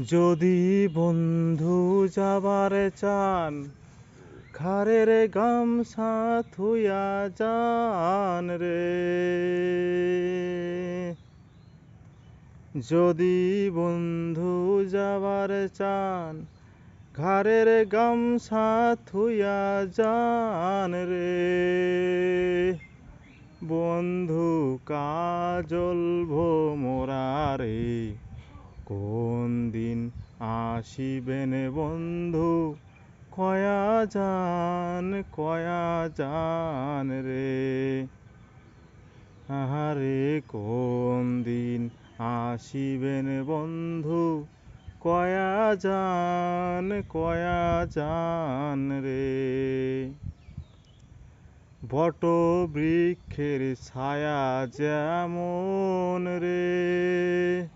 যদি বন্ধু যাবার চান, ঘাড়ের গামছা থুইয়া যান রে। যদি বন্ধু যাবার চান, ঘাড়ের গামছা থুইয়া যান রে। বন্ধু কাজল ভোমরারে, কোন দিন আসিবেন বন্ধু, কয়া যান রে। আহারে কোন দিন আসিবেন বন্ধু, কয়া যান রে। বট বৃক্ষের ছায়া যেমন রে,